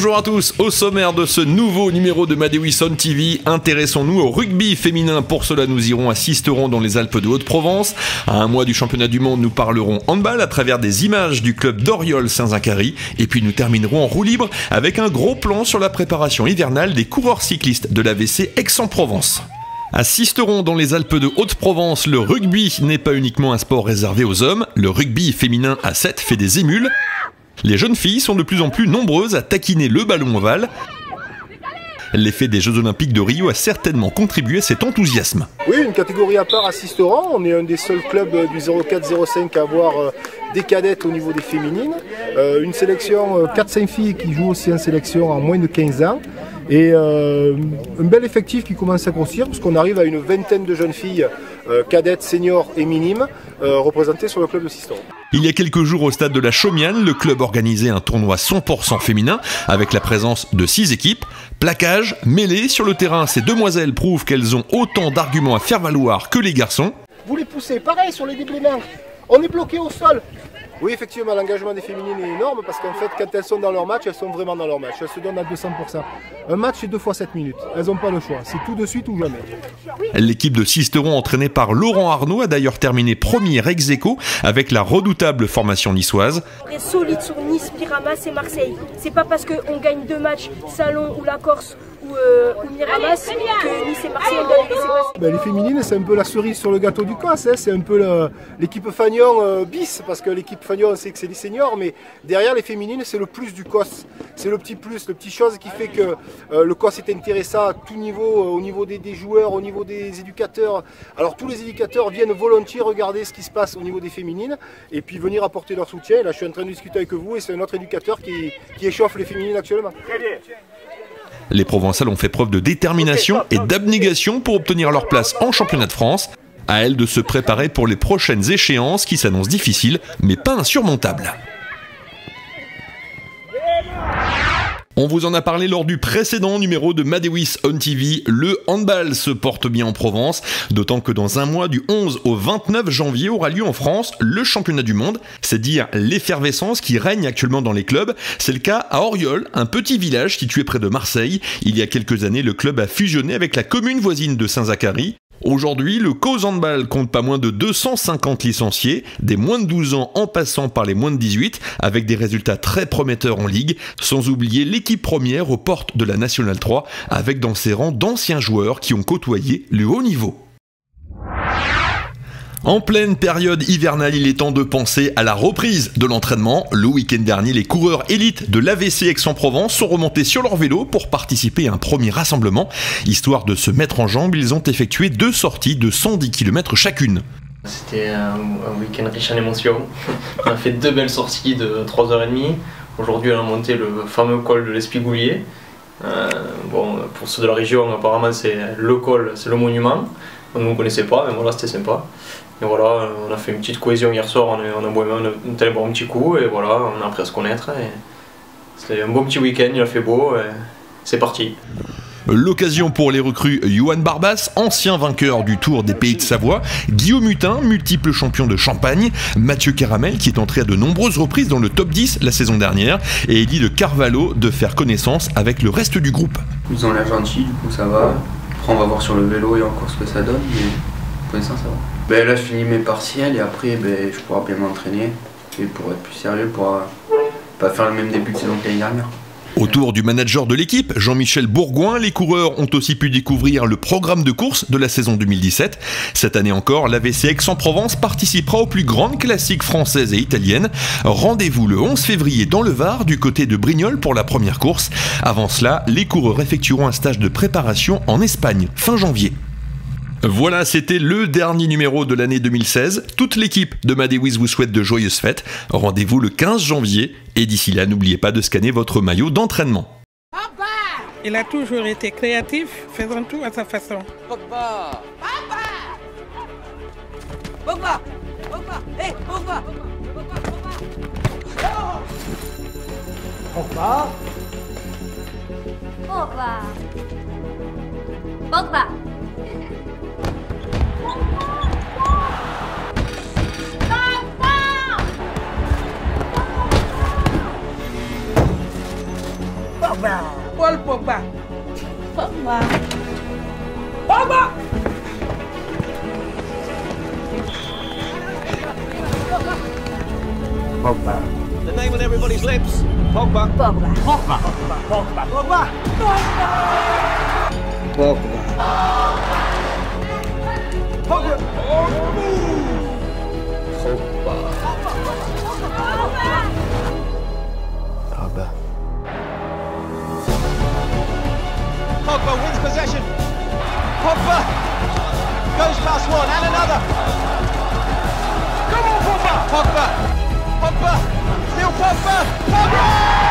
Bonjour à tous, au sommaire de ce nouveau numéro de Madewis On TV, intéressons-nous au rugby féminin. Pour cela, nous irons à Sisteron dans les Alpes de Haute-Provence. À un mois du championnat du monde, nous parlerons handball à travers des images du club d'Oriol Saint-Zacharie. Et puis nous terminerons en roue libre avec un gros plan sur la préparation hivernale des coureurs cyclistes de l'AVC Aix-en-Provence. À Sisteron, dans les Alpes de Haute-Provence, le rugby n'est pas uniquement un sport réservé aux hommes. Le rugby féminin à 7 fait des émules. Les jeunes filles sont de plus en plus nombreuses à taquiner le ballon ovale. L'effet des Jeux Olympiques de Rio a certainement contribué à cet enthousiasme. Oui, une catégorie à part à Sisteron. On est un des seuls clubs du 04-05 à avoir des cadettes au niveau des féminines. Une sélection 4-5 filles qui jouent aussi en sélection en moins de 15 ans. Et un bel effectif qui commence à grossir, parce qu'on arrive à une vingtaine de jeunes filles cadettes, seniors et minimes représentées sur le club de Sisteron. Il y a quelques jours au stade de la Chaumiane, le club organisait un tournoi 100% féminin avec la présence de 6 équipes. Plaquage, mêlée sur le terrain, ces demoiselles prouvent qu'elles ont autant d'arguments à faire valoir que les garçons. Vous les poussez, pareil sur les déblaiements, on est bloqué au sol. Oui, effectivement, l'engagement des féminines est énorme parce qu'en fait, quand elles sont dans leur match, elles sont vraiment dans leur match. Elles se donnent à 200%. Un match, c'est 2 fois 7 minutes. Elles n'ont pas le choix. C'est tout de suite ou jamais. L'équipe de Sisteron, entraînée par Laurent Arnaud, a d'ailleurs terminé premier ex-aequo avec la redoutable formation niçoise. On est solide sur Nice, Miramas et Marseille. C'est pas parce qu'on gagne 2 matchs, Salon ou la Corse ou Miramas, que Nice et Marseille on doit les laisser passer. Les féminines, c'est un peu la cerise sur le gâteau du COS. C'est un peu l'équipe Fagnon bis, parce que l'équipe Fagnon, on sait que c'est les seniors, mais derrière les féminines, c'est le plus du COS. C'est le petit plus, le petit chose qui fait que le COS est intéressant à tout niveau, au niveau des joueurs, au niveau des éducateurs. Alors tous les éducateurs viennent volontiers regarder ce qui se passe au niveau des féminines et puis venir apporter leur soutien. Là, je suis en train de discuter avec vous et c'est un autre éducateur qui échauffe les féminines actuellement. Les Provençales ont fait preuve de détermination et d'abnégation pour obtenir leur place en championnat de France. À elles de se préparer pour les prochaines échéances qui s'annoncent difficiles, mais pas insurmontables. On vous en a parlé lors du précédent numéro de Madewis On TV. Le handball se porte bien en Provence, d'autant que dans un mois du 11 au 29 janvier aura lieu en France le championnat du monde. C'est dire l'effervescence qui règne actuellement dans les clubs. C'est le cas à Oriol, un petit village situé près de Marseille. Il y a quelques années, le club a fusionné avec la commune voisine de Saint-Zacharie. Aujourd'hui, le COS Handball compte pas moins de 250 licenciés, des moins de 12 ans en passant par les moins de 18, avec des résultats très prometteurs en Ligue, sans oublier l'équipe première aux portes de la Nationale 3, avec dans ses rangs d'anciens joueurs qui ont côtoyé le haut niveau. En pleine période hivernale, il est temps de penser à la reprise de l'entraînement. Le week-end dernier, les coureurs élites de l'AVC Aix-en-Provence sont remontés sur leur vélo pour participer à un premier rassemblement. Histoire de se mettre en jambes, ils ont effectué 2 sorties de 110 km chacune. C'était un week-end riche en émotions. On a fait 2 belles sorties de 3h30. Aujourd'hui, on a monté le fameux col de l'Espigoulier. Pour ceux de la région, apparemment, c'est le col, c'est le monument. Nous ne connaissait pas, mais voilà, c'était sympa. Et voilà, on a fait une petite cohésion hier soir, on est allé boire un petit coup et voilà, on a appris à se connaître. C'était un beau petit week-end, il a fait beau et c'est parti. L'occasion pour les recrues Johan Barbas, ancien vainqueur du Tour des Pays de Savoie, Guillaume Hutin, multiple champion de Champagne, Mathieu Caramel qui est entré à de nombreuses reprises dans le top 10 la saison dernière, et Elie de Carvalho de faire connaissance avec le reste du groupe. Ils ont l'air gentils, du coup ça va. Après on va voir sur le vélo et encore ce que ça donne, mais pour l'instant ça va. Là je finis mes partiels et après je pourrai bien m'entraîner et pour être plus sérieux, pour pas faire le même début de saison que l'année dernière. Autour du manager de l'équipe, Jean-Michel Bourgoin, les coureurs ont aussi pu découvrir le programme de course de la saison 2017. Cette année encore, l'AVC Aix-en-Provence participera aux plus grandes classiques françaises et italiennes. Rendez-vous le 11 février dans le Var, du côté de Brignoles pour la première course. Avant cela, les coureurs effectueront un stage de préparation en Espagne, fin janvier. Voilà, c'était le dernier numéro de l'année 2016. Toute l'équipe de Madewis vous souhaite de joyeuses fêtes. Rendez-vous le 15 janvier. Et d'ici là, n'oubliez pas de scanner votre maillot d'entraînement. Papa! Il a toujours été créatif, faisant tout à sa façon. Papa! Papa! Papa! Papa! Hey, Papa! Papa! Papa! Papa! Pogba. The name on everybody's lips. Pogba. Pogba. Pogba. Pogba. Pogba. Pogba. Pogba. Pogba. Pogba wins possession. Pogba goes past one and another. Come on, Pogba. Pogba. Pogba. Still Pogba. Pogba.